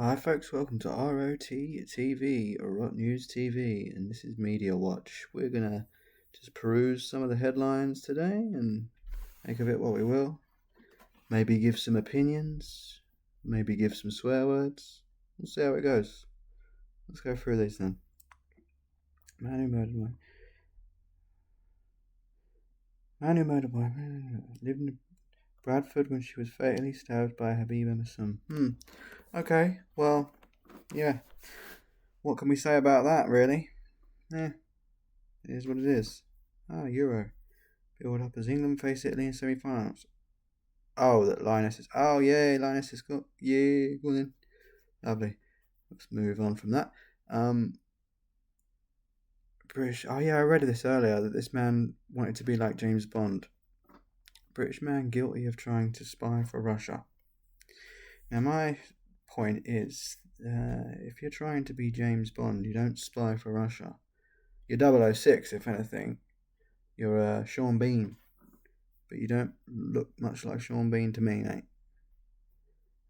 Hi folks, welcome to ROT TV, or Rot News TV, and this is Media Watch. We're gonna just peruse some of the headlines today and make of it what we will. Maybe give some opinions, maybe give some swear words. We'll see how it goes. Let's go through these then. Man who murdered boy lived in Bradford when she was fatally stabbed by Habib Emerson. Okay, well, yeah. What can we say about that, really? It is what it is. Euro. Build up as England face Italy in semi-finals. Oh, that Lioness is. Oh, yay, Lioness is got. Yeah, go on then. Lovely. Let's move on from that. British. Oh, yeah, I read this earlier that this man wanted to be like James Bond. British man guilty of trying to spy for Russia. Now, my point is, if you're trying to be James Bond, you don't spy for Russia. You're 006, if anything. You're Sean Bean. But you don't look much like Sean Bean to me, mate.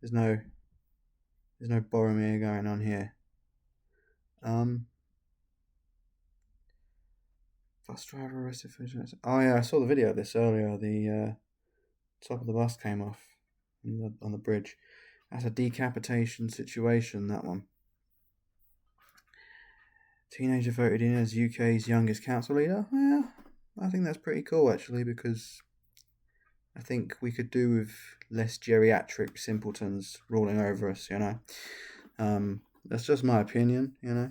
There's no Boromir going on here. Bus driver arrested for. Oh yeah, I saw the video of this earlier. The top of the bus came off on the bridge. That's a decapitation situation. That one. Teenager voted in as UK's youngest council leader. Yeah, I think that's pretty cool actually, because I think we could do with less geriatric simpletons ruling over us, you know. That's just my opinion, you know.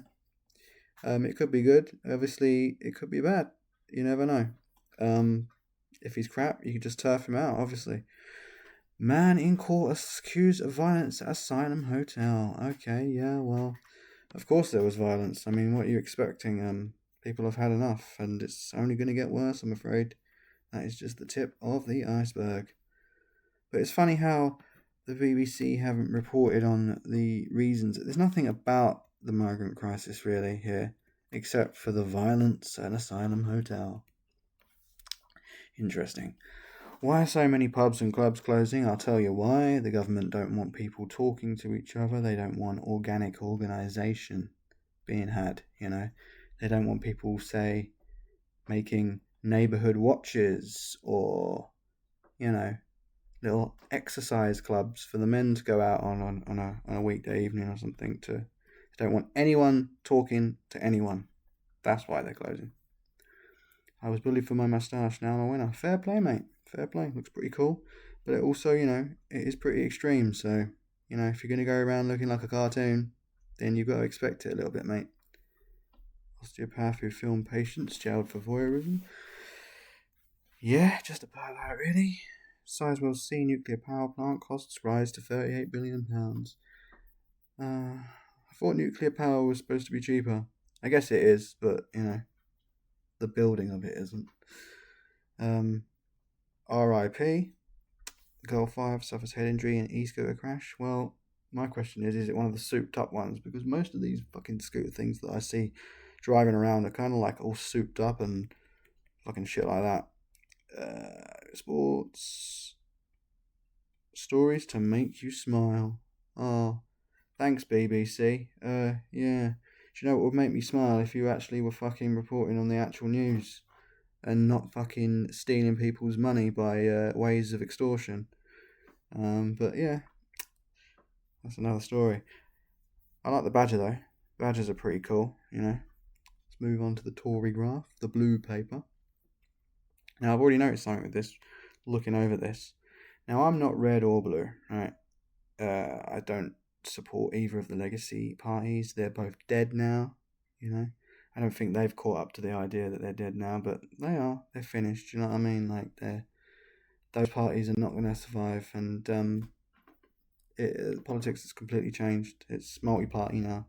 It could be good. Obviously, it could be bad. You never know. If he's crap, you could just turf him out, obviously. Man in court accused of violence at Asylum Hotel. Okay, yeah, well, of course there was violence. I mean, what are you expecting? People have had enough, and it's only going to get worse, I'm afraid. That is just the tip of the iceberg. But it's funny how the BBC haven't reported on the reasons. There's nothing about the migrant crisis really here, except for the violence at an asylum hotel. Interesting. Why are so many pubs and clubs closing? I'll tell you why. The government don't want people talking to each other. They don't want organic organisation being had, you know. They don't want people, say, making neighbourhood watches or, you know, little exercise clubs for the men to go out on a weekday evening or something. They don't want anyone talking to anyone. That's why they're closing. I was bullied for my moustache, now I'm a winner. Fair play, mate. Fair play. Looks pretty cool. But it also, you know, it is pretty extreme. So, you know, if you're going to go around looking like a cartoon, then you've got to expect it a little bit, mate. Osteopath who filmed patients jailed for voyeurism. Yeah, just about that, really. Sizewell C nuclear power plant costs rise to £38 billion. I thought nuclear power was supposed to be cheaper. I guess it is, but, you know, the building of it isn't. RIP. Girl 5 suffers head injury in e-scooter crash. Well, my question is it one of the souped up ones? Because most of these fucking scooter things that I see driving around are kind of like all souped up and fucking shit like that. Sports. Stories to make you smile. Oh, thanks BBC. Yeah. Do you know what would make me smile if you actually were fucking reporting on the actual news and not fucking stealing people's money by ways of extortion? But yeah, that's another story. I like the badger though. Badgers are pretty cool, you know. Let's move on to the Tory graph, the blue paper. Now I've already noticed something with this, looking over this. Now I'm not red or blue, right? I don't support either of the legacy parties. They're both dead now, you know. I don't think they've caught up to the idea that they're dead now, but they are. They're finished, you know what I mean? Like, those parties are not going to survive, and politics has completely changed. It's multi-party now,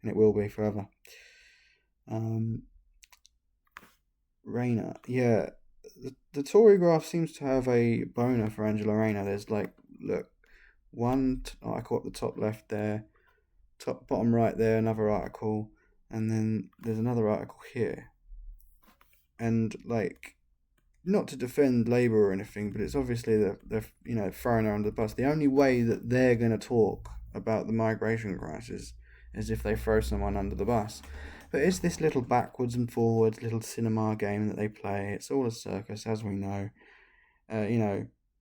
and it will be forever. Rayner, yeah, the Tory graph seems to have a boner for Angela Rayner. There's like, look, one article at the top left there, top bottom right there, another article, and then there's another article here. And like, not to defend Labour or anything, but it's obviously they're you know, throwing her under the bus. The only way that they're going to talk about the migration crisis as if they throw someone under the bus. But it's this little backwards and forwards little cinema game that they play. It's all a circus, as we know.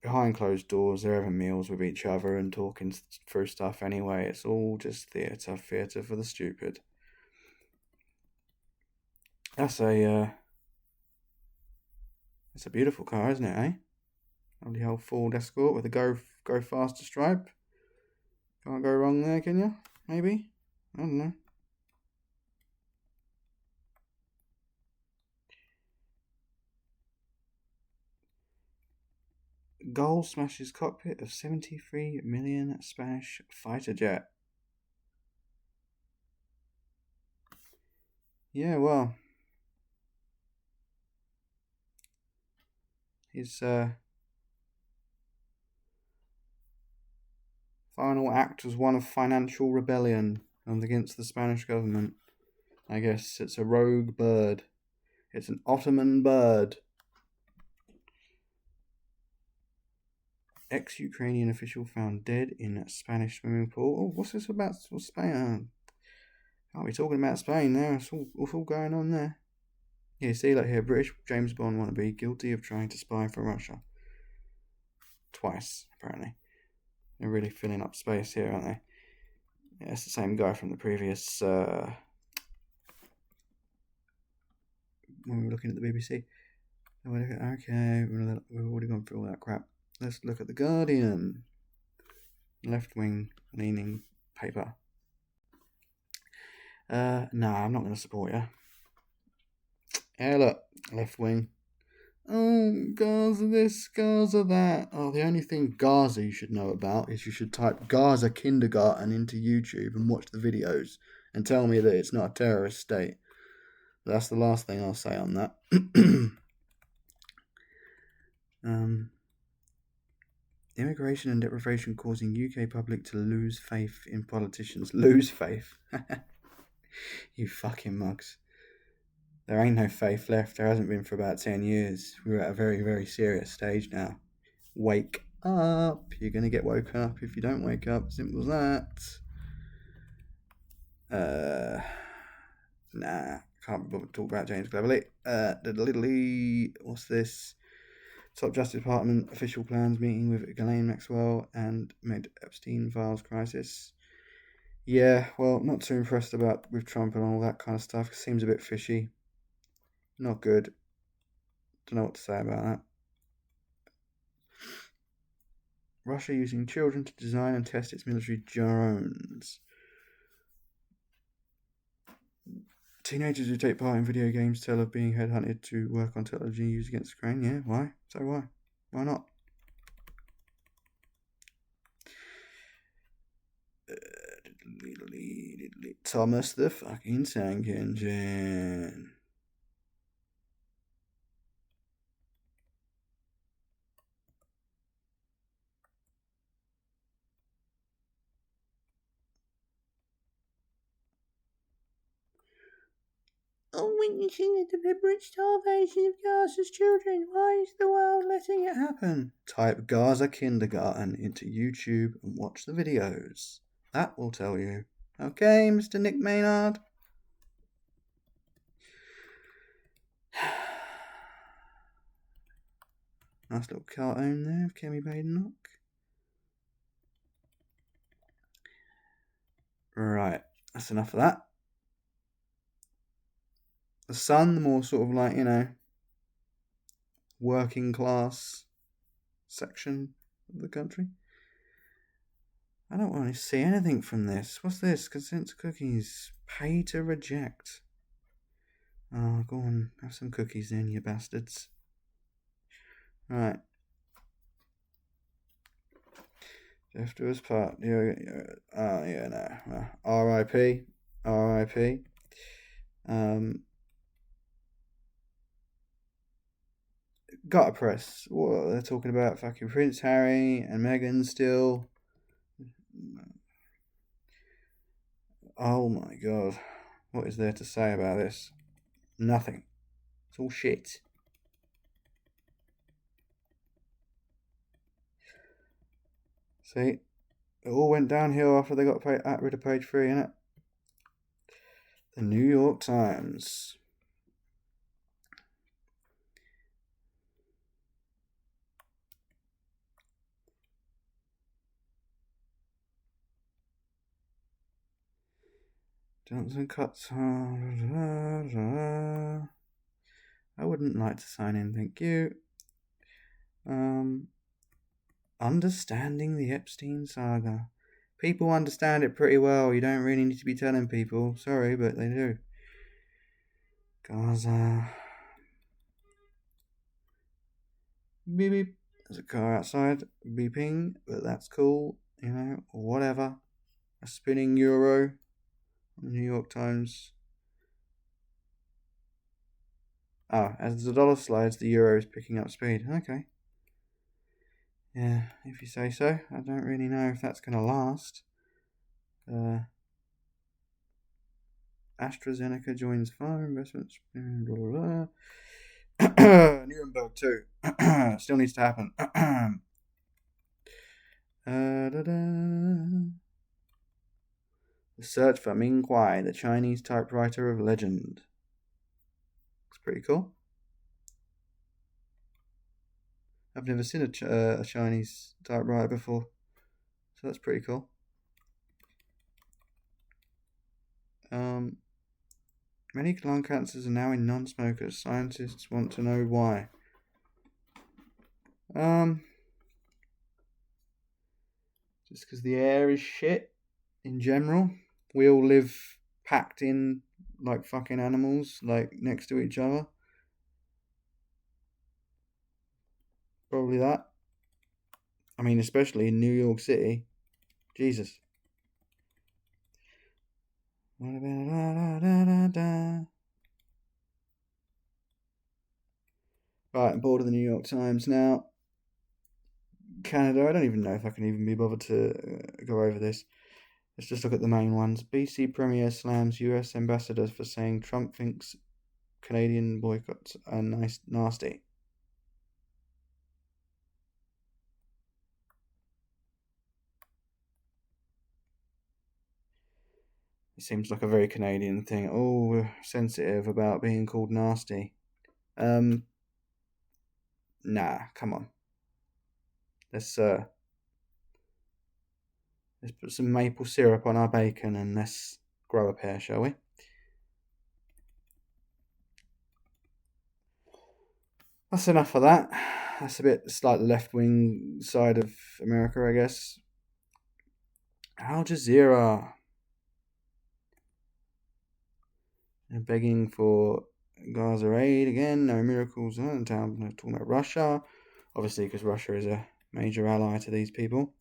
Behind closed doors, they're having meals with each other and talking through stuff anyway. It's all just theatre for the stupid. That's a beautiful car, isn't it, eh? Lovely old Ford Escort with a go faster stripe. Can't go wrong there, can you? Maybe? I don't know. Goal smashes cockpit of 73 million Spanish fighter jet. Yeah, well, his final act was one of financial rebellion against the Spanish government. I guess it's a rogue bird. It's an Ottoman bird. Ex-Ukrainian official found dead in Spanish swimming pool. Oh, what's this about? What's Spain? Can't be talking about Spain there. It's all going on there. Yeah, see, like here, British James Bond wannabe guilty of trying to spy for Russia. Twice, apparently. They're really filling up space here, aren't they? Yeah, it's the same guy from the previous, when we were looking at the BBC. Okay, we've already gone through all that crap. Let's look at The Guardian. Left-wing leaning paper. No, I'm not going to support you. Yeah, look, left-wing. Oh, Gaza this, Gaza that. Oh, the only thing Gaza you should know about is you should type Gaza kindergarten into YouTube and watch the videos and tell me that it's not a terrorist state. That's the last thing I'll say on that. Immigration and deprivation causing UK public to lose faith in politicians. Lose faith? You fucking mugs. There ain't no faith left. There hasn't been for about 10 years. We're at a very, very serious stage now. Wake up. You're going to get woken up if you don't wake up. Simple as that. Nah. Can't be bothered to talk about James Cleverly. What's this? Top Justice Department official plans meeting with Ghislaine Maxwell and Med Epstein files crisis. Yeah, well, not too impressed with Trump and all that kind of stuff. Seems a bit fishy. Not good. Don't know what to say about that. Russia using children to design and test its military drones. Teenagers who take part in video games tell of being headhunted to work on technology used against Ukraine. Yeah, why? So why? Why not? Thomas the fucking Tank Engine. Witnessing the deliberate starvation of Gaza's children. Why is the world letting it happen? Type Gaza kindergarten into YouTube and watch the videos. That will tell you. Okay, Mr. Nick Maynard? Nice little cartoon there of Kemi Badenoch. Right, that's enough of that. The Sun, the more sort of like, working class section of the country. I don't want to see anything from this. What's this? Consent to cookies. Pay to reject. Oh, go on. Have some cookies then, you bastards. Right. Jeff Doers part. No. R.I.P. R.I.P. Gutter press. What they're talking about? Fucking Prince Harry and Meghan still. Oh my god. What is there to say about this? Nothing. It's all shit. See? It all went downhill after they got rid of page 3, innit? The New York Times. Johnson cuts. I wouldn't like to sign in, thank you. Understanding the Epstein saga. People understand it pretty well. You don't really need to be telling people. Sorry, but they do. Gaza. Beep beep. There's a car outside beeping, but that's cool. You know, whatever. A spinning euro. New York Times. As the dollar slides, the euro is picking up speed. Okay. Yeah, if you say so. I don't really know if that's going to last. AstraZeneca joins farm investments. Blah, blah, blah. Nuremberg 2. Still needs to happen. The search for Ming Kuai, the Chinese typewriter of legend. It's pretty cool. I've never seen a Chinese typewriter before, so that's pretty cool. Many lung cancers are now in non-smokers. Scientists want to know why. Just because the air is shit in general. We all live packed in like fucking animals, like next to each other. Probably that. I mean, especially in New York City. Jesus. Right, I'm bored of the New York Times now. Canada, I don't even know if I can even be bothered to go over this. Let's just look at the main ones. BC Premier slams US ambassador for saying Trump thinks Canadian boycotts are nasty. It seems like a very Canadian thing. Oh, we're sensitive about being called nasty. Nah, come on. Let's put some maple syrup on our bacon and let's grow a pair, shall we? That's enough of that. That's a bit like the left-wing side of America, I guess. Al Jazeera. They're begging for Gaza aid again. No miracles in town. They're talking about Russia. Obviously, because Russia is a major ally to these people.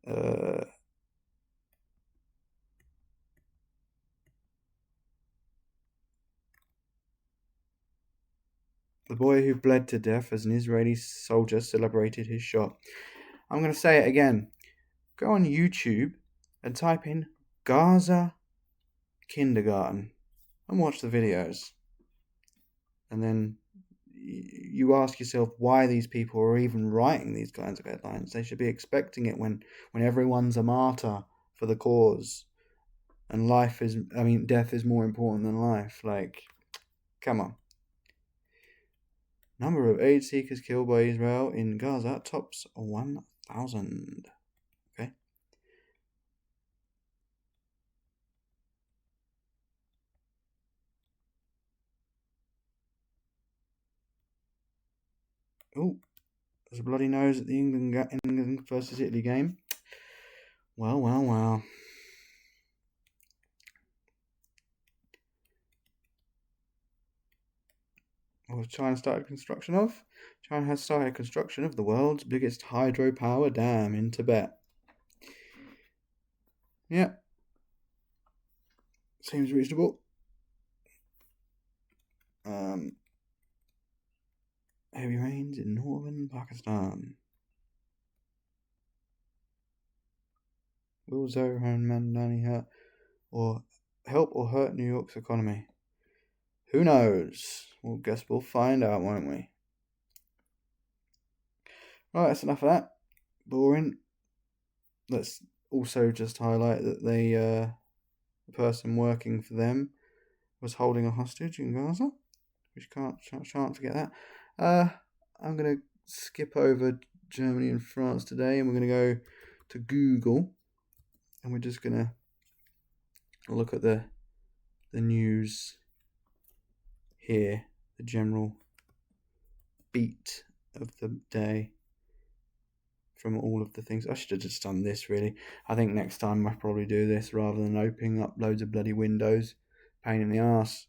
The boy who bled to death as an Israeli soldier celebrated his shot. I'm going to say it again. Go on YouTube and type in Gaza kindergarten and watch the videos. And then you ask yourself why these people are even writing these kinds of headlines. They should be expecting it when everyone's a martyr for the cause. And death is more important than life. Like, come on. Number of aid seekers killed by Israel in Gaza tops 1,000. Okay. Oh, there's a bloody nose at the England versus Italy game. Well. What has China started construction of? China has started construction of the world's biggest hydropower dam in Tibet. Yeah. Seems reasonable. Heavy rains in northern Pakistan. Will Zohan Mandani help or hurt New York's economy? Who knows? Well, guess we'll find out, won't we? Right, that's enough of that. Boring. let's also just highlight that the person working for them was holding a hostage in Gaza, which shan't forget that. I'm going to skip over Germany and France today, and we're going to go to Google, and we're just going to look at the news here, the general beat of the day from all of the things. I should have just done this, really. I think next time I'll probably do this rather than opening up loads of bloody windows. Pain in the arse.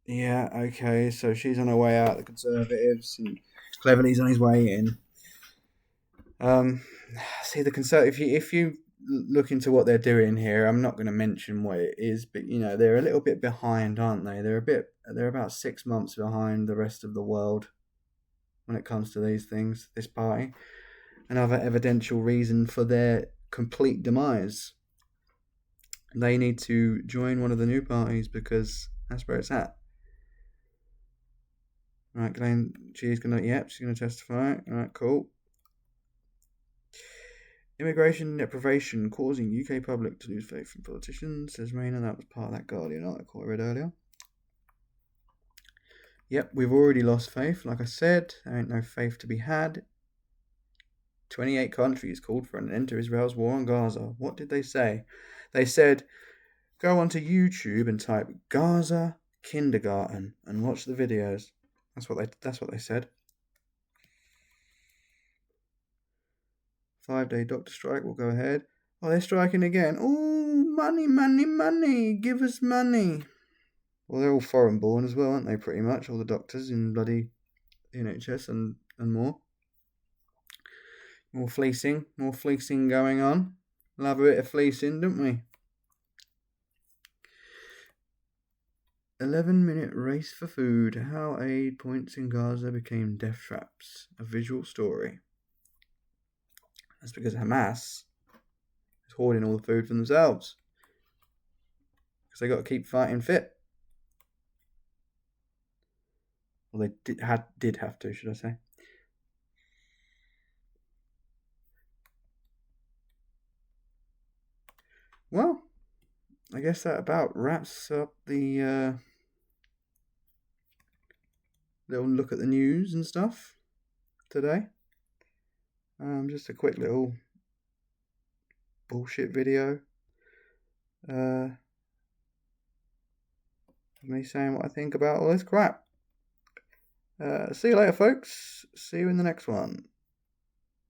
Yeah, okay, so she's on her way out, the Conservatives, and Cleverly's on his way in. See, the if you look into what they're doing here, I'm not going to mention what it is, but they're a little bit behind, aren't they? They're about 6 months behind the rest of the world when it comes to these things. This party, another evidential reason for their complete demise. They need to join one of the new parties because that's where it's at. Right, Glenn, she's gonna testify. Alright, cool. Immigration deprivation causing UK public to lose faith in politicians, says Rayner. That was part of that Guardian article I read earlier. Yep, we've already lost faith. Like I said, there ain't no faith to be had. 28 countries called for an end to Israel's war on Gaza. What did they say? They said, go onto YouTube and type Gaza kindergarten and watch the videos. That's what they said. 5-day doctor strike will go ahead. Oh, they're striking again. Oh, money, money, money. Give us money. Well, they're all foreign born as well, aren't they, pretty much? All the doctors in bloody NHS and more. More fleecing going on. Love a bit of fleecing, don't we? 11-minute race for food. How aid points in Gaza became death traps. A visual story. That's because Hamas is hoarding all the food for themselves. Because they got to keep fighting fit. Well, they did have to, should I say. Well, I guess that about wraps up the little look at the news and stuff today. Just a quick little bullshit video. Me saying what I think about all this crap. See you later, folks. See you in the next one.